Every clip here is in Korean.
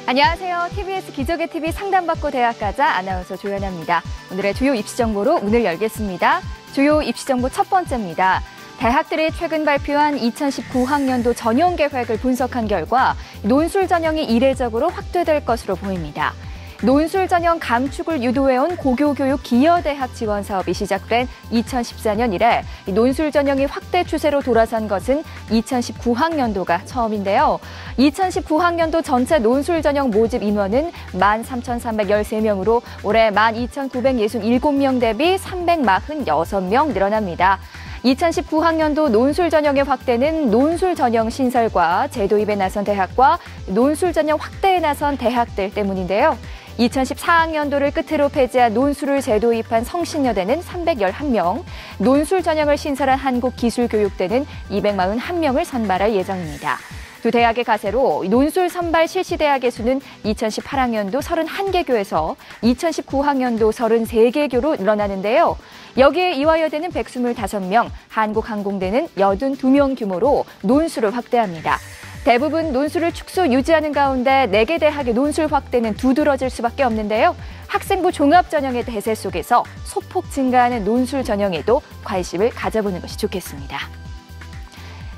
안녕하세요. TBS 기적의 TV 상담받고 대학 가자 아나운서 조연아입니다. 오늘의 주요 입시 정보로 문을 열겠습니다. 주요 입시 정보 첫 번째입니다. 대학들이 최근 발표한 2019학년도 전형 계획을 분석한 결과 논술 전형이 이례적으로 확대될 것으로 보입니다. 논술 전형 감축을 유도해온 고교교육 기여대학 지원 사업이 시작된 2014년 이래 논술 전형이 확대 추세로 돌아선 것은 2019학년도가 처음인데요. 2019학년도 전체 논술 전형 모집 인원은 13,313명으로 올해 12,967명 대비 346명 늘어납니다. 2019학년도 논술 전형의 확대는 논술 전형 신설과 제도입에 나선 대학과 논술 전형 확대에 나선 대학들 때문인데요. 2014학년도를 끝으로 폐지한 논술을 재도입한 성신여대는 311명, 논술 전형을 신설한 한국기술교육대는 241명을 선발할 예정입니다. 두 대학의 가세로 논술 선발 실시 대학의 수는 2018학년도 31개교에서 2019학년도 33개교로 늘어나는데요. 여기에 이화여대는 125명, 한국항공대는 82명 규모로 논술을 확대합니다. 대부분 논술을 축소 유지하는 가운데 4개 대학의 논술 확대는 두드러질 수밖에 없는데요. 학생부 종합 전형의 대세 속에서 소폭 증가하는 논술 전형에도 관심을 가져보는 것이 좋겠습니다.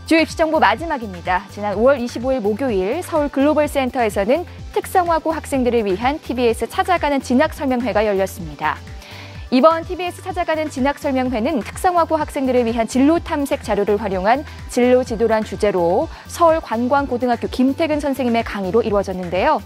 주요 입시 정보 마지막입니다. 지난 5월 25일 목요일 서울 글로벌센터에서는 특성화고 학생들을 위한 TBS 찾아가는 진학 설명회가 열렸습니다. 이번 TBS 찾아가는 진학 설명회는 특성화고 학생들을 위한 진로 탐색 자료를 활용한 진로 지도란 주제로 서울관광고등학교 김태근 선생님의 강의로 이루어졌는데요.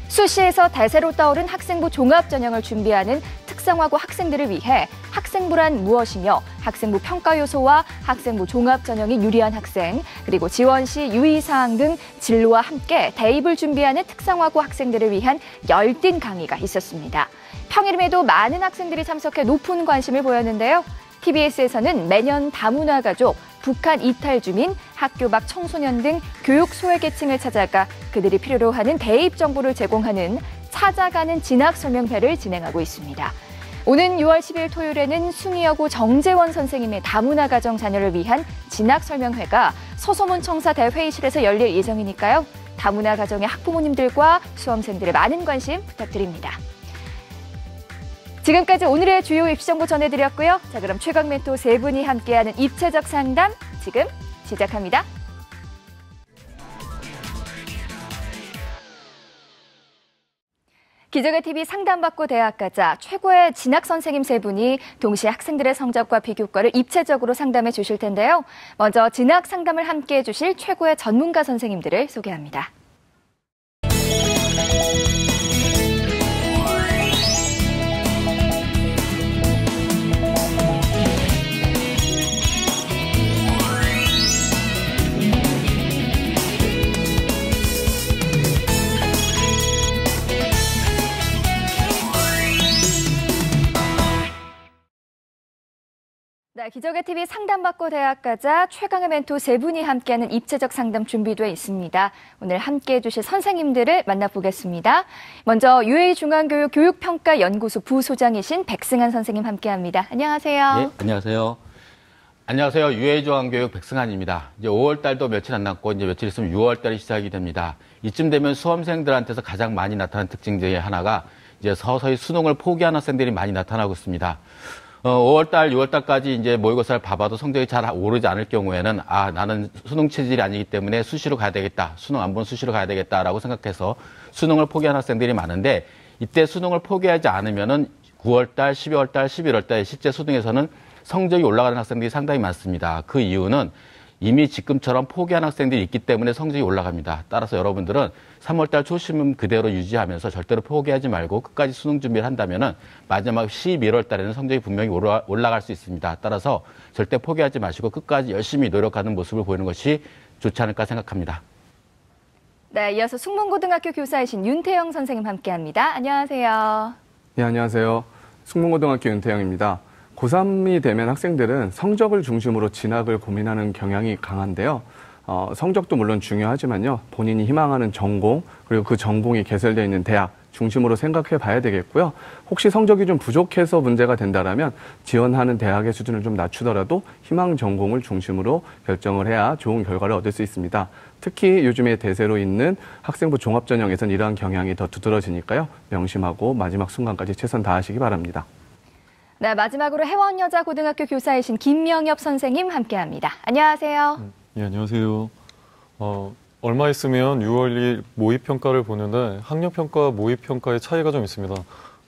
수시에서 대세로 떠오른 학생부 종합 전형을 준비하는 특성화고 학생들을 위해 학생부란 무엇이며 학생부 평가 요소와 학생부 종합 전형이 유리한 학생, 그리고 지원 시 유의사항 등 진로와 함께 대입을 준비하는 특성화고 학생들을 위한 열띤 강의가 있었습니다. 평일임에도 많은 학생들이 참석해 높은 관심을 보였는데요. TBS에서는 매년 다문화 가족, 북한 이탈 주민, 학교 밖 청소년 등 교육 소외계층을 찾아가 그들이 필요로 하는 대입 정보를 제공하는 찾아가는 진학 설명회를 진행하고 있습니다. 오는 6월 10일 토요일에는 숭이여고 정재원 선생님의 다문화 가정 자녀를 위한 진학 설명회가 서소문 청사 대회의실에서 열릴 예정이니까요. 다문화 가정의 학부모님들과 수험생들의 많은 관심 부탁드립니다. 지금까지 오늘의 주요 입시 정보 전해드렸고요. 자, 그럼 최강 멘토 세 분이 함께하는 입체적 상담 지금 시작합니다. 기적의 TV 상담받고 대학 가자 최고의 진학 선생님 세 분이 동시에 학생들의 성적과 비교과를 입체적으로 상담해 주실 텐데요. 먼저 진학 상담을 함께해 주실 최고의 전문가 선생님들을 소개합니다. 네, 기적의 TV 상담받고 대학 가자 최강의 멘토 세 분이 함께하는 입체적 상담 준비되어 있습니다. 오늘 함께해 주실 선생님들을 만나보겠습니다. 먼저 UA중앙교육 교육평가연구소 부소장이신 백승한 선생님 함께합니다. 안녕하세요. 네, 안녕하세요. 안녕하세요. UA중앙교육 백승한입니다. 이제 5월 달도 며칠 안 남고 이제 며칠 있으면 6월 달이 시작이 됩니다. 이쯤 되면 수험생들한테서 가장 많이 나타나는 특징 중에 하나가 이제 서서히 수능을 포기하는 학생들이 많이 나타나고 있습니다. 5월달, 6월달까지 이제 모의고사를 봐봐도 성적이 잘 오르지 않을 경우에는 나는 수능 체질이 아니기 때문에 수시로 가야 되겠다. 수능 안 본 수시로 가야 되겠다라고 생각해서 수능을 포기하는 학생들이 많은데 이때 수능을 포기하지 않으면은 9월달, 12월달, 11월달 실제 수능에서는 성적이 올라가는 학생들이 상당히 많습니다. 그 이유는 이미 지금처럼 포기한 학생들이 있기 때문에 성적이 올라갑니다. 따라서 여러분들은 3월달 초심은 그대로 유지하면서 절대로 포기하지 말고 끝까지 수능 준비를 한다면은 마지막 11월달에는 성적이 분명히 올라갈 수 있습니다. 따라서 절대 포기하지 마시고 끝까지 열심히 노력하는 모습을 보이는 것이 좋지 않을까 생각합니다. 네, 이어서 숙문고등학교 교사이신 윤태영 선생님 함께합니다. 안녕하세요. 네, 안녕하세요. 숙문고등학교 윤태영입니다. 고3이 되면 학생들은 성적을 중심으로 진학을 고민하는 경향이 강한데요. 성적도 물론 중요하지만요. 본인이 희망하는 전공, 그리고 그 전공이 개설되어 있는 대학, 중심으로 생각해 봐야 되겠고요. 혹시 성적이 좀 부족해서 문제가 된다라면 지원하는 대학의 수준을 좀 낮추더라도 희망 전공을 중심으로 결정을 해야 좋은 결과를 얻을 수 있습니다. 특히 요즘에 대세로 있는 학생부 종합전형에서는 이러한 경향이 더 두드러지니까요. 명심하고 마지막 순간까지 최선 다하시기 바랍니다. 네, 마지막으로 해원여자고등학교 교사이신 김명엽 선생님 함께합니다. 안녕하세요. 예, 안녕하세요. 얼마 있으면 6월 2일 모의평가를 보는데 학력평가와 모의평가의 차이가 좀 있습니다.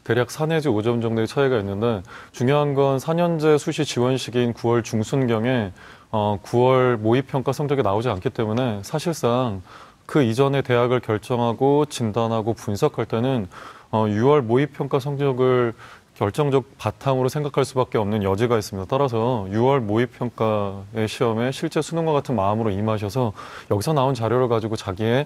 대략 4 내지 5점 정도의 차이가 있는데 중요한 건 4년제 수시 지원 시기인 9월 중순경에 9월 모의평가 성적이 나오지 않기 때문에 사실상 그 이전에 대학을 결정하고 진단하고 분석할 때는 6월 모의평가 성적을 결정적 바탕으로 생각할 수밖에 없는 여지가 있습니다. 따라서 6월 모의평가의 시험에 실제 수능과 같은 마음으로 임하셔서 여기서 나온 자료를 가지고 자기의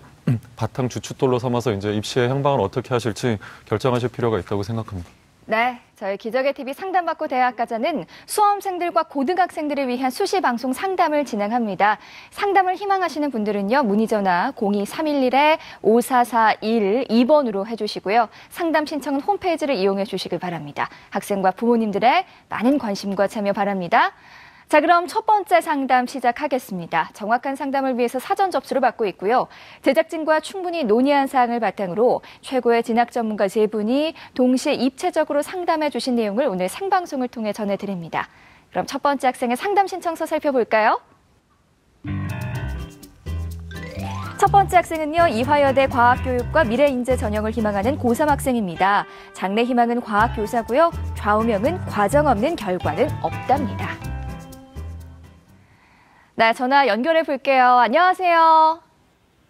바탕 주춧돌로 삼아서 이제 입시의 행방을 어떻게 하실지 결정하실 필요가 있다고 생각합니다. 네, 저희 기적의 TV 상담받고 대학가자는 수험생들과 고등학생들을 위한 수시 방송 상담을 진행합니다. 상담을 희망하시는 분들은요, 문의 전화 0231-5441-2번으로 해주시고요. 상담 신청은 홈페이지를 이용해 주시길 바랍니다. 학생과 부모님들의 많은 관심과 참여 바랍니다. 자, 그럼 첫 번째 상담 시작하겠습니다. 정확한 상담을 위해서 사전 접수를 받고 있고요. 제작진과 충분히 논의한 사항을 바탕으로 최고의 진학 전문가 3분이 동시에 입체적으로 상담해 주신 내용을 오늘 생방송을 통해 전해드립니다. 그럼 첫 번째 학생의 상담 신청서 살펴볼까요? 첫 번째 학생은요, 이화여대 과학교육과 미래인재 전형을 희망하는 고3 학생입니다. 장래 희망은 과학교사고요. 좌우명은 과정 없는 결과는 없답니다. 네, 전화 연결해 볼게요. 안녕하세요.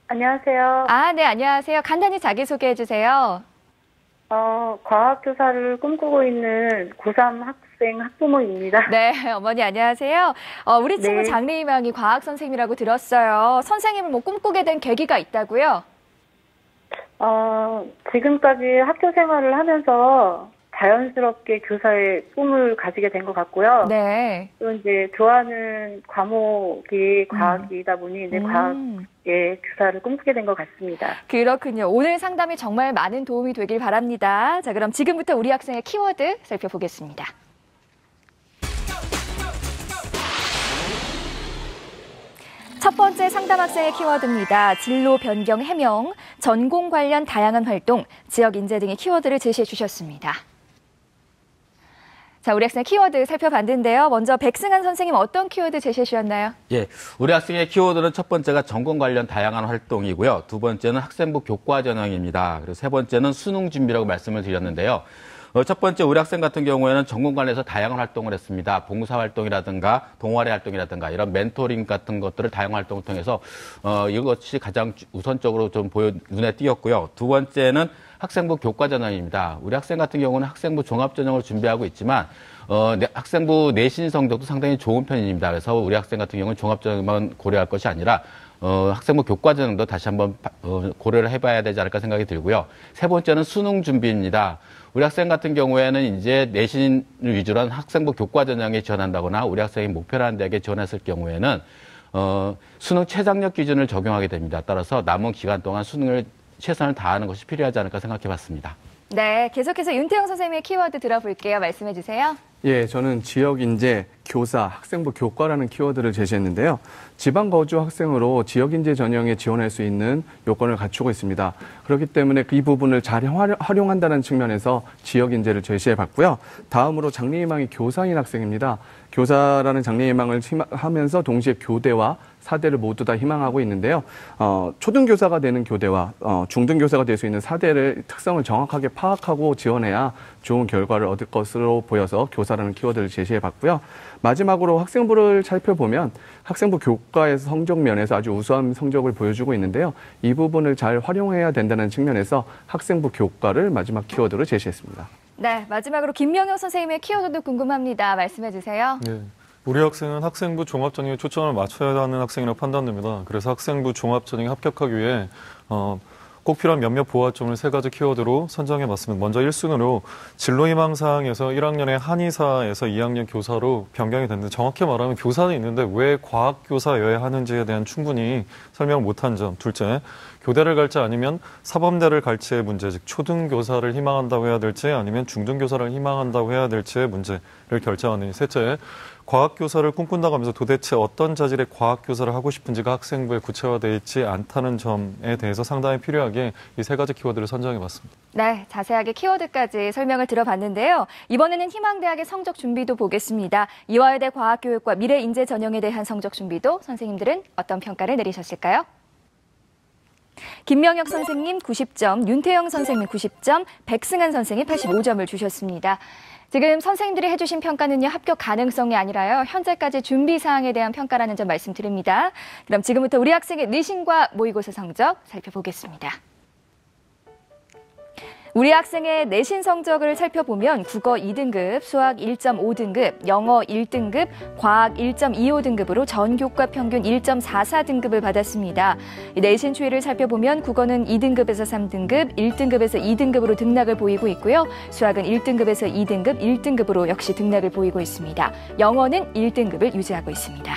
안녕하세요. 네, 안녕하세요. 간단히 자기소개해 주세요. 과학교사를 꿈꾸고 있는 고3 학생 학부모입니다. 네, 어머니 안녕하세요. 우리 친구 네. 장래희망이 과학 선생님이라고 들었어요. 선생님을 꿈꾸게 된 계기가 있다고요? 지금까지 학교 생활을 하면서 자연스럽게 교사의 꿈을 가지게 된 것 같고요. 네. 또 이제 좋아하는 과목이 과학이다 보니 이제 과학의 교사를 꿈꾸게 된 것 같습니다. 그렇군요. 오늘 상담이 정말 많은 도움이 되길 바랍니다. 자, 그럼 지금부터 우리 학생의 키워드 살펴보겠습니다. 첫 번째 상담 학생의 키워드입니다. 진로 변경 해명, 전공 관련 다양한 활동, 지역 인재 등의 키워드를 제시해 주셨습니다. 자, 우리 학생의 키워드 살펴봤는데요. 먼저 백승한 선생님 어떤 키워드 제시해 주셨나요? 예, 우리 학생의 키워드는 첫 번째가 전공 관련 다양한 활동이고요. 두 번째는 학생부 교과 전형입니다. 그리고 세 번째는 수능 준비라고 말씀을 드렸는데요. 첫 번째 우리 학생 같은 경우에는 전공 관련해서 다양한 활동을 했습니다. 봉사활동이라든가 동아리 활동이라든가 이런 멘토링 같은 것들을 다양한 활동을 통해서 이것이 가장 우선적으로 좀 눈에 띄었고요. 두 번째는 학생부 교과 전형입니다. 우리 학생 같은 경우는 학생부 종합 전형을 준비하고 있지만 학생부 내신 성적도 상당히 좋은 편입니다. 그래서 우리 학생 같은 경우는 종합 전형만 고려할 것이 아니라 학생부 교과 전형도 다시 한번 고려를 해봐야 되지 않을까 생각이 들고요. 세 번째는 수능 준비입니다. 우리 학생 같은 경우에는 이제 내신을 위주로 한 학생부 교과 전형에 지원한다거나 우리 학생이 목표라는 대학에 지원했을 경우에는 수능 최장력 기준을 적용하게 됩니다. 따라서 남은 기간 동안 수능을 최선을 다하는 것이 필요하지 않을까 생각해 봤습니다. 네, 계속해서 윤태영 선생님의 키워드 들어볼게요. 말씀해 주세요. 예, 저는 지역 인재, 교사, 학생부 교과라는 키워드를 제시했는데요. 지방 거주 학생으로 지역 인재 전형에 지원할 수 있는 요건을 갖추고 있습니다. 그렇기 때문에 이 부분을 잘 활용한다는 측면에서 지역 인재를 제시해 봤고요. 다음으로 장래희망이 교사인 학생입니다. 교사라는 장래희망을 하면서 동시에 교대와 사대를 모두 다 희망하고 있는데요. 초등교사가 되는 교대와 중등교사가 될 수 있는 사대를 특성을 정확하게 파악하고 지원해야 좋은 결과를 얻을 것으로 보여서 교사라는 키워드를 제시해 봤고요. 마지막으로 학생부를 살펴보면 학생부 교과에서 성적 면에서 아주 우수한 성적을 보여주고 있는데요. 이 부분을 잘 활용해야 된다는 측면에서 학생부 교과를 마지막 키워드로 제시했습니다. 네, 마지막으로 김명효 선생님의 키워드도 궁금합니다. 말씀해 주세요. 네. 우리 학생은 학생부 종합전형에 초점을 맞춰야 하는 학생이라고 판단됩니다. 그래서 학생부 종합전형에 합격하기 위해 꼭 필요한 몇몇 보완점을 3가지 키워드로 선정해봤습니다. 먼저 1순위로 진로희망사항에서 1학년의 한의사에서 2학년 교사로 변경이 됐는데 정확히 말하면 교사는 있는데 왜 과학교사여야 하는지에 대한 충분히 설명을 못한 점. 둘째, 교대를 갈지 아니면 사범대를 갈지의 문제, 즉 초등교사를 희망한다고 해야 될지 아니면 중등교사를 희망한다고 해야 될지의 문제를 결정하는. 셋째, 과학교사를 꿈꾼다고 하면서 도대체 어떤 자질의 과학교사를 하고 싶은지가 학생부에 구체화되어 있지 않다는 점에 대해서 상당히 필요하게 이 3가지 키워드를 선정해봤습니다. 네, 자세하게 키워드까지 설명을 들어봤는데요. 이번에는 희망대학의 성적 준비도 보겠습니다. 이화여대 과학교육과 미래인재 전형에 대한 성적 준비도 선생님들은 어떤 평가를 내리셨을까요? 김명혁 선생님 90점, 윤태영 선생님 90점, 백승한 선생님 85점을 주셨습니다. 지금 선생님들이 해주신 평가는요, 합격 가능성이 아니라요, 현재까지 준비 사항에 대한 평가라는 점 말씀드립니다. 그럼 지금부터 우리 학생의 내신과 모의고사 성적 살펴보겠습니다. 우리 학생의 내신 성적을 살펴보면 국어 2등급, 수학 1.5등급, 영어 1등급, 과학 1.25등급으로 전 교과 평균 1.44등급을 받았습니다. 내신 추이를 살펴보면 국어는 2등급에서 3등급, 1등급에서 2등급으로 등락을 보이고 있고요. 수학은 1등급에서 2등급, 1등급으로 역시 등락을 보이고 있습니다. 영어는 1등급을 유지하고 있습니다.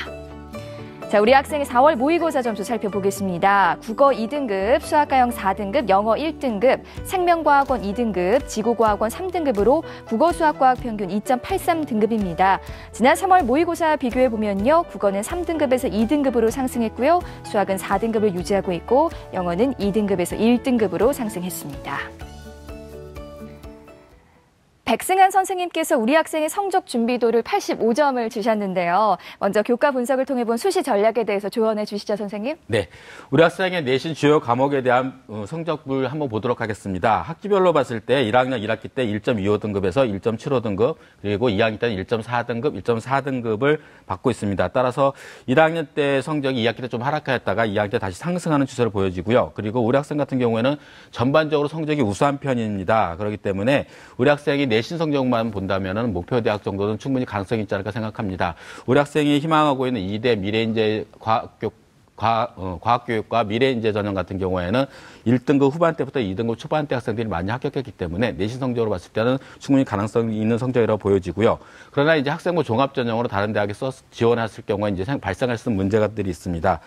자, 우리 학생의 4월 모의고사 점수 살펴보겠습니다. 국어 2등급, 수학과형 4등급, 영어 1등급, 생명과학원 2등급, 지구과학원 3등급으로 국어 수학과학 평균 2.83등급입니다. 지난 3월 모의고사 비교해보면요, 국어는 3등급에서 2등급으로 상승했고요, 수학은 4등급을 유지하고 있고, 영어는 2등급에서 1등급으로 상승했습니다. 백승한 선생님께서 우리 학생의 성적 준비도를 85점을 주셨는데요. 먼저 교과 분석을 통해 본 수시 전략에 대해서 조언해 주시죠, 선생님. 네, 우리 학생의 내신 주요 과목에 대한 성적을 한번 보도록 하겠습니다. 학기별로 봤을 때 1학년 1학기 때 1.25등급에서 1.75등급, 그리고 2학기 때는 1.4등급, 1.4등급을 받고 있습니다. 따라서 1학년 때 성적이 2학기 때 좀 하락하였다가 2학기 때 다시 상승하는 추세를 보여지고요. 그리고 우리 학생 같은 경우에는 전반적으로 성적이 우수한 편입니다. 그렇기 때문에 우리 학생이 내신 성적만 본다면 목표 대학 정도는 충분히 가능성이 있지 않을까 생각합니다. 우리 학생이 희망하고 있는 2대 미래인재 과학교육과 미래인재 전형 같은 경우에는 1등급 후반대부터 2등급 초반대 학생들이 많이 합격했기 때문에 내신 성적으로 봤을 때는 충분히 가능성이 있는 성적이라고 보여지고요. 그러나 이제 학생부 종합 전형으로 다른 대학에 지원했을 경우에 이제 발생할 수 있는 문제들이 있습니다.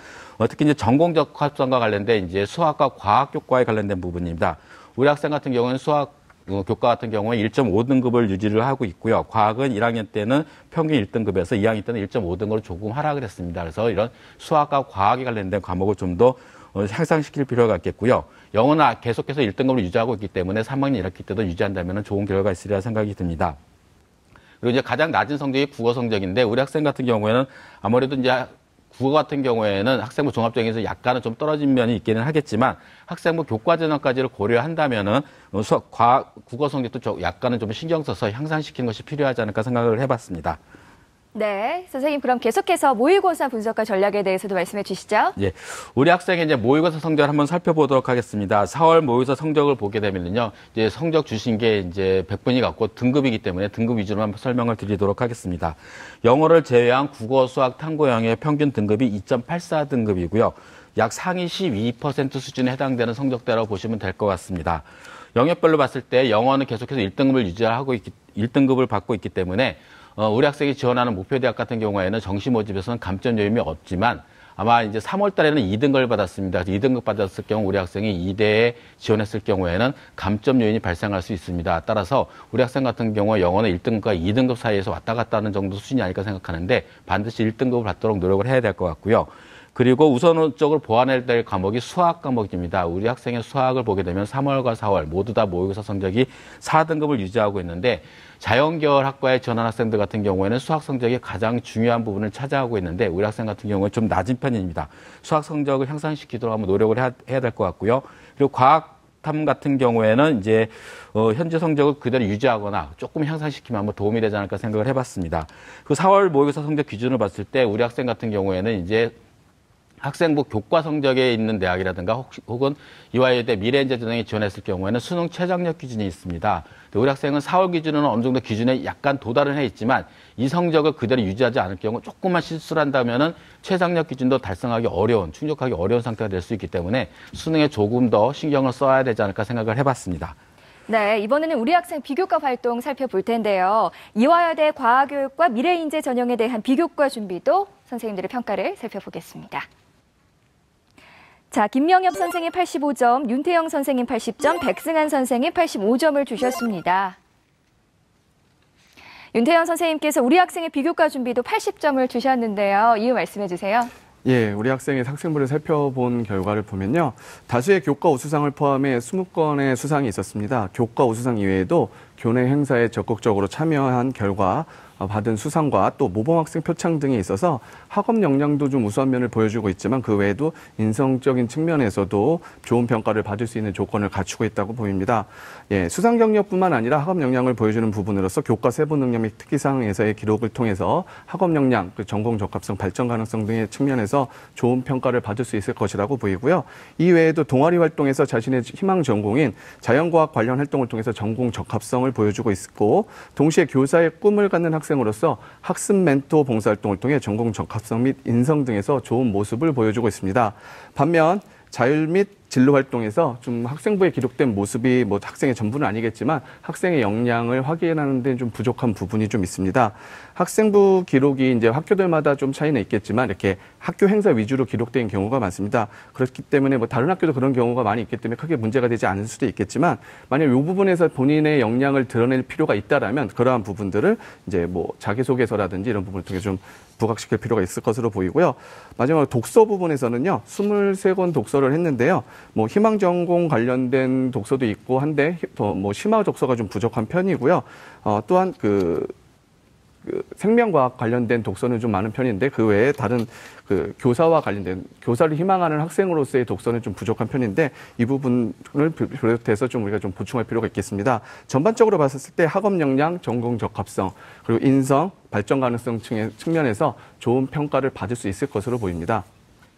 특히 이제 전공적 합성과 관련된 이제 수학과 과학 교과에 관련된 부분입니다. 우리 학생 같은 경우는 수학 교과 같은 경우에 1.5등급을 유지를 하고 있고요. 과학은 1학년 때는 평균 1등급에서 2학년 때는 1.5등급으로 조금 하락을 했습니다. 그래서 이런 수학과 과학에 관련된 과목을 좀 더 향상시킬 필요가 있겠고요. 영어는 계속해서 1등급을 유지하고 있기 때문에 3학년 1학기 때도 유지한다면 좋은 결과가 있으리라 생각이 듭니다. 그리고 이제 가장 낮은 성적이 국어 성적인데 우리 학생 같은 경우에는 아무래도 이제 국어 같은 경우에는 학생부 종합전형에서 약간은 좀 떨어진 면이 있기는 하겠지만 학생부 교과 전형까지를 고려한다면은 국어 성적도 약간은 좀 신경 써서 향상시키는 것이 필요하지 않을까 생각을 해봤습니다. 네, 선생님 그럼 계속해서 모의고사 분석과 전략에 대해서도 말씀해 주시죠. 예, 우리 학생의 이제 모의고사 성적을 한번 살펴보도록 하겠습니다. 4월 모의고사 성적을 보게 되면요, 이제 성적 주신 게 이제 100분이 갖고 등급이기 때문에 등급 위주로만 설명을 드리도록 하겠습니다. 영어를 제외한 국어, 수학, 탐구형의 평균 등급이 2.84등급이고요. 약 상위 12% 수준에 해당되는 성적대라고 보시면 될 것 같습니다. 영역별로 봤을 때 영어는 계속해서 1등급을 받고 있기 때문에 우리 학생이 지원하는 목표 대학 같은 경우에는 정시 모집에서는 감점 요인이 없지만 아마 이제 3월 달에는 2등급을 받았습니다. 2등급 받았을 경우 우리 학생이 2대에 지원했을 경우에는 감점 요인이 발생할 수 있습니다. 따라서 우리 학생 같은 경우에 영어는 1등급과 2등급 사이에서 왔다 갔다 하는 정도 수준이 아닐까 생각하는데 반드시 1등급을 받도록 노력을 해야 될 것 같고요. 그리고 우선적으로 보완해야 될 과목이 수학 과목입니다. 우리 학생의 수학을 보게 되면 3월과 4월 모두 다 모의고사 성적이 4등급을 유지하고 있는데 자연계열 학과에 지원한 학생들 같은 경우에는 수학 성적이 가장 중요한 부분을 차지하고 있는데 우리 학생 같은 경우는 좀 낮은 편입니다. 수학 성적을 향상시키도록 한번 노력을 해야 될 것 같고요. 그리고 과학탐 같은 경우에는 이제 현재 성적을 그대로 유지하거나 조금 향상시키면 한번 도움이 되지 않을까 생각을 해봤습니다. 그 4월 모의고사 성적 기준을 봤을 때 우리 학생 같은 경우에는 이제 학생부 교과 성적에 있는 대학이라든가 혹은 이화여대 미래인재 전형에 지원했을 경우에는 수능 최저학력 기준이 있습니다. 우리 학생은 4월 기준으로는 어느 정도 기준에 약간 도달은 해 있지만 이 성적을 그대로 유지하지 않을 경우 조금만 실수를 한다면은 최저학력 기준도 달성하기 어려운, 충족하기 어려운 상태가 될 수 있기 때문에 수능에 조금 더 신경을 써야 되지 않을까 생각을 해봤습니다. 네, 이번에는 우리 학생 비교과 활동 살펴볼 텐데요. 이화여대 과학교육과 미래인재 전형에 대한 비교과 준비도 선생님들의 평가를 살펴보겠습니다. 자, 김명엽 선생님 85점, 윤태영 선생님 80점, 백승한 선생님 85점을 주셨습니다. 윤태영 선생님께서 우리 학생의 비교과 준비도 80점을 주셨는데요. 이유 말씀해 주세요. 예, 우리 학생의 학생부를 살펴본 결과를 보면요. 다수의 교과 우수상을 포함해 20건의 수상이 있었습니다. 교과 우수상 이외에도 교내 행사에 적극적으로 참여한 결과 받은 수상과 또 모범학생 표창 등이 있어서 학업 역량도 좀 우수한 면을 보여주고 있지만 그 외에도 인성적인 측면에서도 좋은 평가를 받을 수 있는 조건을 갖추고 있다고 보입니다. 예, 수상 경력뿐만 아니라 학업 역량을 보여주는 부분으로서 교과 세부 능력 및 특기사항에서의 기록을 통해서 학업 역량, 전공 적합성, 발전 가능성 등의 측면에서 좋은 평가를 받을 수 있을 것이라고 보이고요. 이외에도 동아리 활동에서 자신의 희망 전공인 자연과학 관련 활동을 통해서 전공 적합성을 보여주고 있고 동시에 교사의 꿈을 갖는 학생으로서 학습 멘토 봉사활동을 통해 전공 적합성 및 인성 등에서 좋은 모습을 보여주고 있습니다. 반면 자율 및 진로 활동에서 좀 학생부에 기록된 모습이 뭐 학생의 전부는 아니겠지만 학생의 역량을 확인하는 데 좀 부족한 부분이 좀 있습니다. 학생부 기록이 이제 학교들마다 좀 차이는 있겠지만 이렇게 학교 행사 위주로 기록된 경우가 많습니다. 그렇기 때문에 뭐 다른 학교도 그런 경우가 많이 있기 때문에 크게 문제가 되지 않을 수도 있겠지만 만약 이 부분에서 본인의 역량을 드러낼 필요가 있다라면 그러한 부분들을 이제 뭐 자기소개서라든지 이런 부분을 통해 좀 부각시킬 필요가 있을 것으로 보이고요. 마지막으로 독서 부분에서는요. 23권 독서를 했는데요. 뭐 희망 전공 관련된 독서도 있고 한데 더 뭐 심화 독서가 좀 부족한 편이고요. 또한 그 생명과학 관련된 독서는 좀 많은 편인데 그 외에 다른 그 교사와 관련된 교사를 희망하는 학생으로서의 독서는 좀 부족한 편인데 이 부분을 비롯해서 좀 우리가 좀 보충할 필요가 있겠습니다. 전반적으로 봤을 때 학업 역량, 전공 적합성, 그리고 인성, 발전 가능성 측면에서 좋은 평가를 받을 수 있을 것으로 보입니다.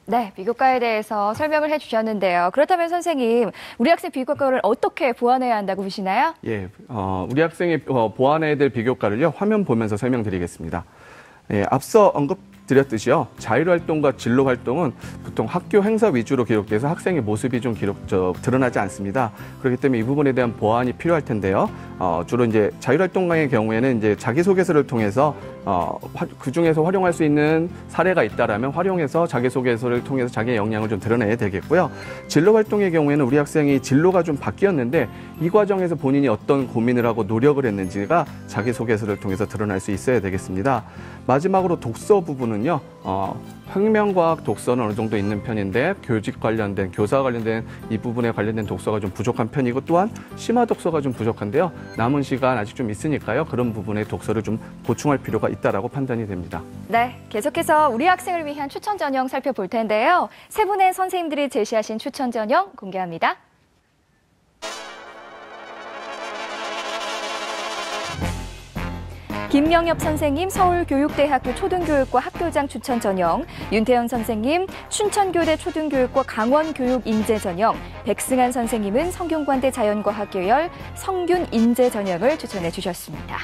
네, 비교과에 대해서 설명을 해주셨는데요. 그렇다면 선생님, 우리 학생 비교과를 어떻게 보완해야 한다고 보시나요? 예, 우리 학생이 보완해야 될 비교과를요, 화면 보면서 설명드리겠습니다. 예, 앞서 언급드렸듯이요, 자율활동과 진로활동은 보통 학교 행사 위주로 기록돼서 학생의 모습이 좀 드러나지 않습니다. 그렇기 때문에 이 부분에 대한 보완이 필요할 텐데요. 주로 이제 자율활동의 경우에는 이제 자기소개서를 통해서 그 중에서 활용할 수 있는 사례가 있다라면 활용해서 자기소개서를 통해서 자기의 역량을 좀 드러내야 되겠고요. 진로활동의 경우에는 우리 학생이 진로가 좀 바뀌었는데 이 과정에서 본인이 어떤 고민을 하고 노력을 했는지가 자기소개서를 통해서 드러날 수 있어야 되겠습니다. 마지막으로 독서 부분은요. 혁명과학 독서는 어느 정도 있는 편인데 교직 관련된, 교사 관련된 이 부분에 관련된 독서가 좀 부족한 편이고 또한 심화 독서가 좀 부족한데요. 남은 시간 아직 좀 있으니까요. 그런 부분의 독서를 좀 보충할 필요가 있다라고 판단이 됩니다. 네, 계속해서 우리 학생을 위한 추천 전형 살펴볼 텐데요. 세 분의 선생님들이 제시하신 추천 전형 공개합니다. 김명엽 선생님 서울교육대학교 초등교육과 학교장 추천 전형, 윤태영 선생님 춘천교대 초등교육과 강원교육인재 전형, 백승한 선생님은 성균관대 자연과학계열 성균인재 전형을 추천해 주셨습니다.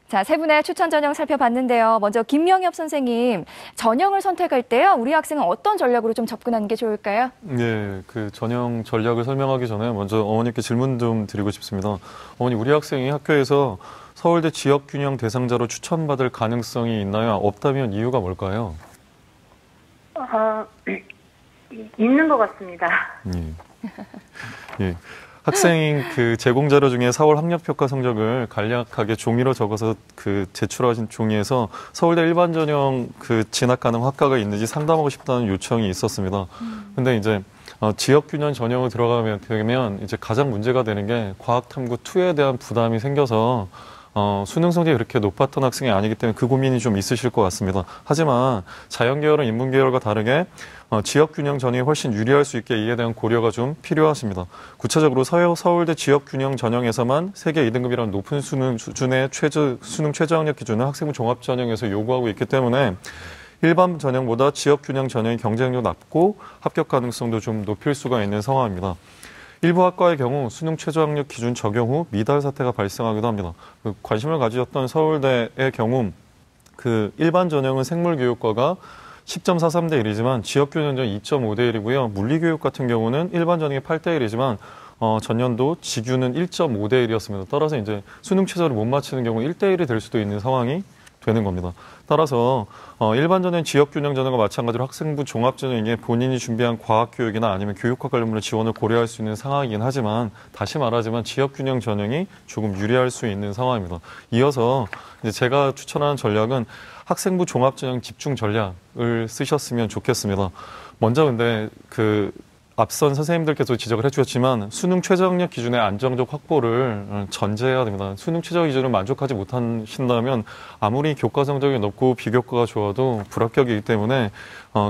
자, 세 분의 추천 전형 살펴봤는데요. 먼저 김명엽 선생님, 전형을 선택할 때요, 우리 학생은 어떤 전략으로 좀 접근하는 게 좋을까요? 네, 그 전형 전략을 설명하기 전에 먼저 어머니께 질문 좀 드리고 싶습니다. 어머니, 우리 학생이 학교에서 서울대 지역균형 대상자로 추천받을 가능성이 있나요? 없다면 이유가 뭘까요? 있는 것 같습니다. 예. 학생이 그 제공 자료 중에 4월 학력평가 성적을 간략하게 종이로 적어서 그 제출하신 종이에서 서울대 일반 전형 그 진학 가능 학과가 있는지 상담하고 싶다는 요청이 있었습니다. 근데 이제 지역균형 전형을 들어가면 되면 이제 가장 문제가 되는 게 과학탐구 2에 대한 부담이 생겨서 수능 성적이 그렇게 높았던 학생이 아니기 때문에 그 고민이 좀 있으실 것 같습니다. 하지만 자연계열은 인문계열과 다르게 지역균형 전형이 훨씬 유리할 수 있게 이에 대한 고려가 좀 필요하십니다. 구체적으로 서울대 지역균형 전형에서만 세계 2등급이라는 높은 수능 수준의 수능 최저학력 기준을 학생부 종합전형에서 요구하고 있기 때문에 일반 전형보다 지역 균형 전형이 경쟁력이 낮고 합격 가능성도 좀 높일 수가 있는 상황입니다. 일부 학과의 경우 수능 최저학력 기준 적용 후 미달 사태가 발생하기도 합니다. 관심을 가지셨던 서울대의 경우 그 일반 전형은 생물교육과가 10.43대 1이지만 지역 균형 전형 2.5대 1이고요. 물리교육 같은 경우는 일반 전형이 8대 1이지만 전년도 지규는 1.5대 1이었습니다. 따라서 이제 수능 최저를 못 맞추는 경우 1대 1이 될 수도 있는 상황이 되는 겁니다. 따라서 일반 전형, 지역 균형 전형과 마찬가지로 학생부 종합 전형에 본인이 준비한 과학 교육이나 아니면 교육학 관련물의 지원을 고려할 수 있는 상황이긴 하지만 다시 말하지만 지역 균형 전형이 조금 유리할 수 있는 상황입니다. 이어서 이제 제가 추천하는 전략은 학생부 종합 전형 집중 전략을 쓰셨으면 좋겠습니다. 먼저 근데 앞선 선생님들께서 지적을 해주셨지만 수능 최저학력 기준의 안정적 확보를 전제해야 됩니다. 수능 최저 기준을 만족하지 못하신다면 아무리 교과 성적이 높고 비교과가 좋아도 불합격이기 때문에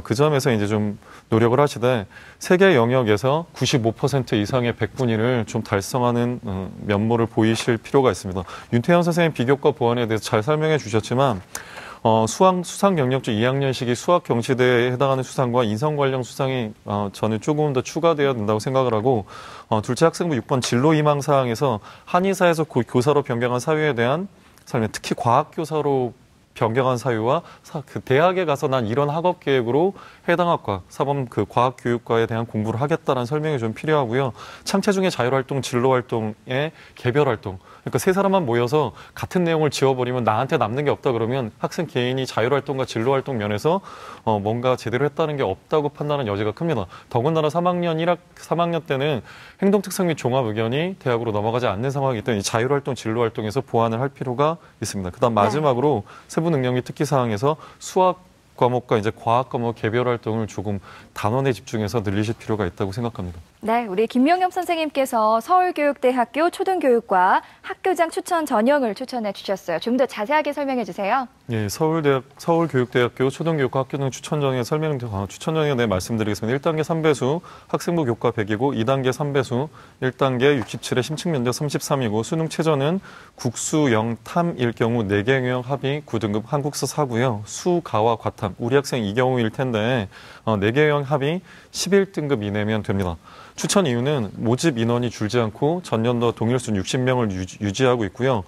그 점에서 이제 좀 노력을 하시되 세계 영역에서 95% 이상의 100분위를 좀 달성하는 면모를 보이실 필요가 있습니다. 윤태현 선생님 비교과 보완에 대해서 잘 설명해 주셨지만 수상 경력직 2학년식이 수학 경시대에 해당하는 수상과 인성 관련 수상이 저는 조금 더 추가되어야 된다고 생각을 하고 둘째 학생부 6번 진로 희망 사항에서 한의사에서 교사로 변경한 사유에 대한 설명, 특히 과학 교사로 변경한 사유와 그 대학에 가서 난 이런 학업 계획으로 해당 학과, 사범 과학교육과에 대한 공부를 하겠다는 설명이 좀 필요하고요. 창체 중에 자율활동, 진로활동의 개별활동. 그러니까 세 사람만 모여서 같은 내용을 지워버리면 나한테 남는 게 없다 그러면 학생 개인이 자율활동과 진로활동 면에서 뭔가 제대로 했다는 게 없다고 판단하는 여지가 큽니다. 더군다나 3학년 때는 행동특성 및 종합의견이 대학으로 넘어가지 않는 상황이기 때문에 자율활동, 진로활동에서 보완을 할 필요가 있습니다. 그다음 마지막으로 세부능력및 특기사항에서 수학 과목과 이제 과학 과목 개별 활동을 조금 단원에 집중해서 늘리실 필요가 있다고 생각합니다. 네, 우리 김명엽 선생님께서 서울교육대학교 초등교육과 학교장 추천 전형을 추천해 주셨어요. 좀 더 자세하게 설명해 주세요. 예, 서울교육대학교 초등교육과 학교장 추천 전형에 추천 전형에 대해 말씀드리겠습니다. 1단계 3배수 학생부 교과 100이고 2단계 3배수 1단계 67에 심층 면적 33이고 수능 최저는 국수 0, 탐일 경우 4개 영역 합의 9등급 한국사 4고요. 수, 가와 과탐 우리 학생 이 경우일 텐데 4개 영역 합의 11등급 이내면 됩니다. 추천 이유는 모집 인원이 줄지 않고 전년도 동일 수 60명을 유지하고 있고요.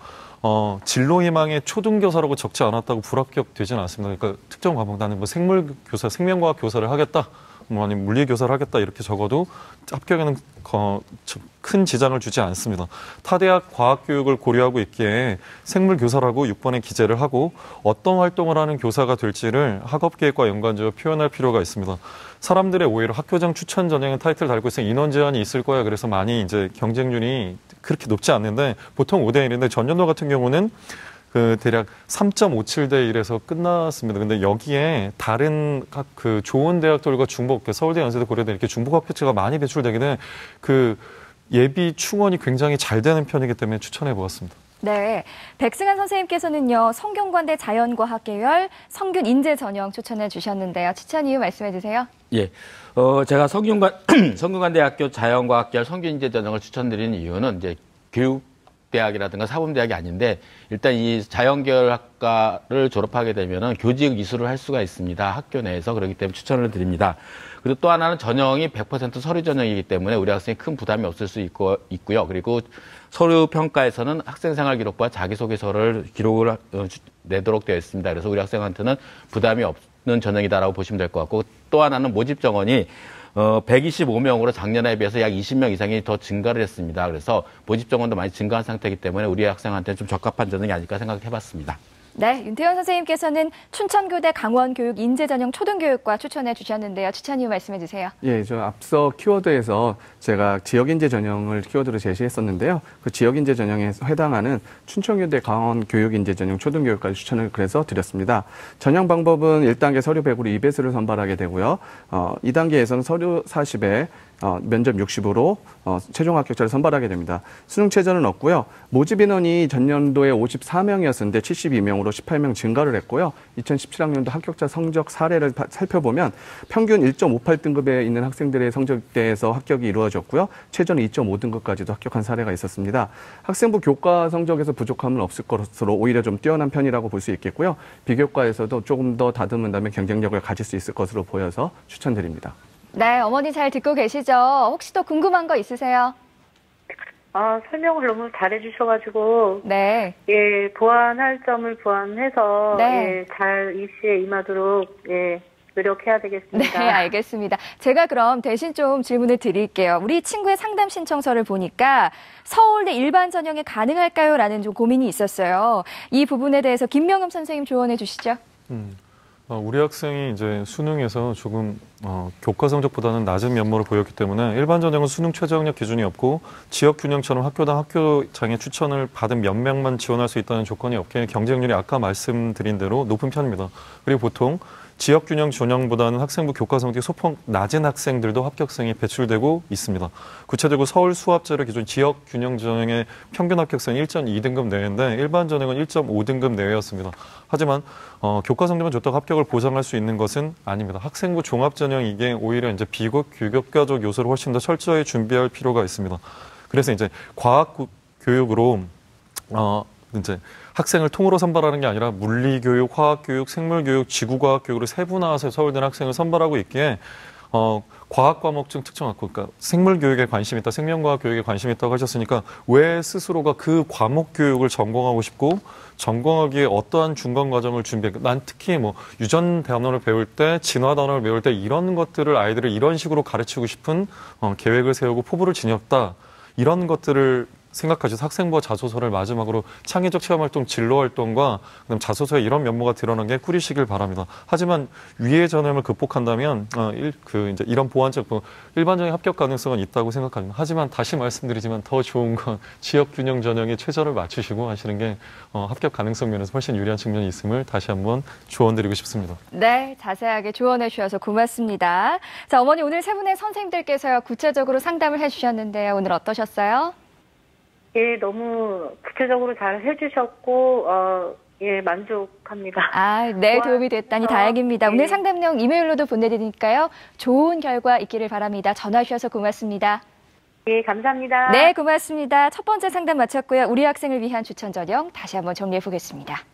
진로 희망에 초등교사라고 적지 않았다고 불합격되지는 않습니다. 그러니까 특정 과목 나는 뭐 생물교사, 생명과학 교사를 하겠다, 뭐 아니면 물리교사를 하겠다 이렇게 적어도 합격에는 큰 지장을 주지 않습니다. 타대학 과학교육을 고려하고 있기에 생물교사라고 6번에 기재를 하고 어떤 활동을 하는 교사가 될지를 학업계획과 연관지어 표현할 필요가 있습니다. 사람들의 오해로 학교장 추천 전형의 타이틀 달고 있으면 인원 제한이 있을 거야. 그래서 많이 이제 경쟁률이 그렇게 높지 않는데 보통 5대 1인데 전년도 같은 경우는 대략 3.57대 1에서 끝났습니다. 근데 여기에 다른 좋은 대학들과 중복, 서울대, 연세대, 고려대 이렇게 중복 합격자가 많이 배출되게 된 예비 충원이 굉장히 잘 되는 편이기 때문에 추천해 보았습니다. 네, 백승환 선생님께서는요, 성균관대 자연과학 계열 성균 인재 전형 추천해 주셨는데요. 추천 이유 말씀해 주세요. 예, 제가 성균관대학교 자연과학 계열 성균 인재 전형을 추천드리는 이유는 이제 교육대학이라든가 사범대학이 아닌데 일단 이 자연계열학과를 졸업하게 되면은 교직 이수를 할 수가 있습니다. 학교 내에서. 그렇기 때문에 추천을 드립니다. 그리고 또 하나는 전형이 100% 서류 전형이기 때문에 우리 학생이 큰 부담이 없을 수 있고요. 그리고 서류 평가에서는 학생생활 기록부와 자기소개서를 기록을 내도록 되어 있습니다. 그래서 우리 학생한테는 부담이 없는 전형이다라고 보시면 될 것 같고, 또 하나는 모집 정원이 125명으로 작년에 비해서 약 20명 이상이 더 증가를 했습니다. 그래서 모집 정원도 많이 증가한 상태이기 때문에 우리 학생한테는 좀 적합한 전형이 아닐까 생각해봤습니다. 네, 윤태현 선생님께서는 춘천교대 강원교육 인재전형 초등교육과 추천해 주셨는데요. 추천 이유 말씀해 주세요. 예, 저 앞서 키워드에서 제가 지역인재 전형을 키워드로 제시했었는데요. 그 지역인재 전형에 해당하는 춘천교대 강원교육인재 전형 초등교육까지 추천을 그래서 드렸습니다. 전형 방법은 1단계 서류 100으로 2배수를 선발하게 되고요. 2단계에서는 서류 40에 면접 60으로 최종 합격자를 선발하게 됩니다. 수능 최저는 없고요. 모집 인원이 전년도에 54명이었는데 72명으로 전형으로 18명 증가를 했고요. 2017학년도 합격자 성적 사례를 살펴보면 평균 1.58등급에 있는 학생들의 성적대에서 합격이 이루어졌고요. 최저는 2.5등급까지도 합격한 사례가 있었습니다. 학생부 교과 성적에서 부족함은 없을 것으로 오히려 좀 뛰어난 편이라고 볼 수 있겠고요. 비교과에서도 조금 더 다듬은다면 경쟁력을 가질 수 있을 것으로 보여서 추천드립니다. 네, 어머니 잘 듣고 계시죠? 혹시 또 궁금한 거 있으세요? 설명을 너무 잘해주셔가지고, 네. 예, 보완할 점을 보완해서, 네. 예, 잘 입시에 임하도록, 예, 노력해야 되겠습니다. 네, 알겠습니다. 제가 그럼 대신 좀 질문을 드릴게요. 우리 친구의 상담 신청서를 보니까 서울대 일반 전형이 가능할까요? 라는 좀 고민이 있었어요. 이 부분에 대해서 김명흠 선생님 조언해 주시죠. 우리 학생이 이제 수능에서 조금 교과 성적보다는 낮은 면모를 보였기 때문에 일반 전형은 수능 최저학력 기준이 없고 지역 균형처럼 학교당 학교장의 추천을 받은 몇 명만 지원할 수 있다는 조건이 없게 경쟁률이 아까 말씀드린 대로 높은 편입니다. 그리고 보통 지역 균형 전형보다는 학생부 교과 성적이 소폭 낮은 학생들도 합격생이 배출되고 있습니다. 구체적으로 서울 수합제로 기준 지역 균형 전형의 평균 합격생이 1.2등급 내외인데 일반 전형은 1.5등급 내외였습니다. 하지만 교과 성적만 좋다고 합격을 보장할 수 있는 것은 아닙니다. 학생부 종합 전형 이게 오히려 이제 비교과적 요소를 훨씬 더 철저히 준비할 필요가 있습니다. 그래서 이제 과학 교육으로 이제 학생을 통으로 선발하는 게 아니라 물리교육, 화학교육, 생물교육, 지구과학교육으로 세분화해서 서울대 학생을 선발하고 있기에 과학 과목증 특정학교, 그러니까 생물교육에 관심이 있다, 생명과학 교육에 관심이 있다고 하셨으니까 왜 스스로가 그 과목 교육을 전공하고 싶고 전공하기에 어떠한 중간 과정을 준비해? 난 특히 뭐 유전 단어를 배울 때, 진화 단어를 배울 때 이런 것들을 아이들을 이런 식으로 가르치고 싶은 계획을 세우고 포부를 지녔다. 이런 것들을 생각하셔서 학생부와 자소서를 마지막으로 창의적 체험활동, 진로활동과 그다음 자소서에 이런 면모가 드러난 게 꾸리시길 바랍니다. 하지만 위의 전형을 극복한다면 이제 이런 보완적 일반적인 합격 가능성은 있다고 생각합니다. 하지만 다시 말씀드리지만 더 좋은 건 지역 균형 전형에 최저를 맞추시고 하시는 게 합격 가능성 면에서 훨씬 유리한 측면이 있음을 다시 한번 조언드리고 싶습니다. 네, 자세하게 조언해 주셔서 고맙습니다. 자, 어머니 오늘 세 분의 선생님들께서 구체적으로 상담을 해주셨는데요. 오늘 어떠셨어요? 예, 너무 구체적으로 잘 해주셨고, 예, 만족합니다. 네, 도움이 됐다니 다행입니다. 예. 오늘 상담 내용 이메일로도 보내드리니까요. 좋은 결과 있기를 바랍니다. 전화 주셔서 고맙습니다. 예, 감사합니다. 네, 고맙습니다. 첫 번째 상담 마쳤고요. 우리 학생을 위한 추천 전형 다시 한번 정리해 보겠습니다.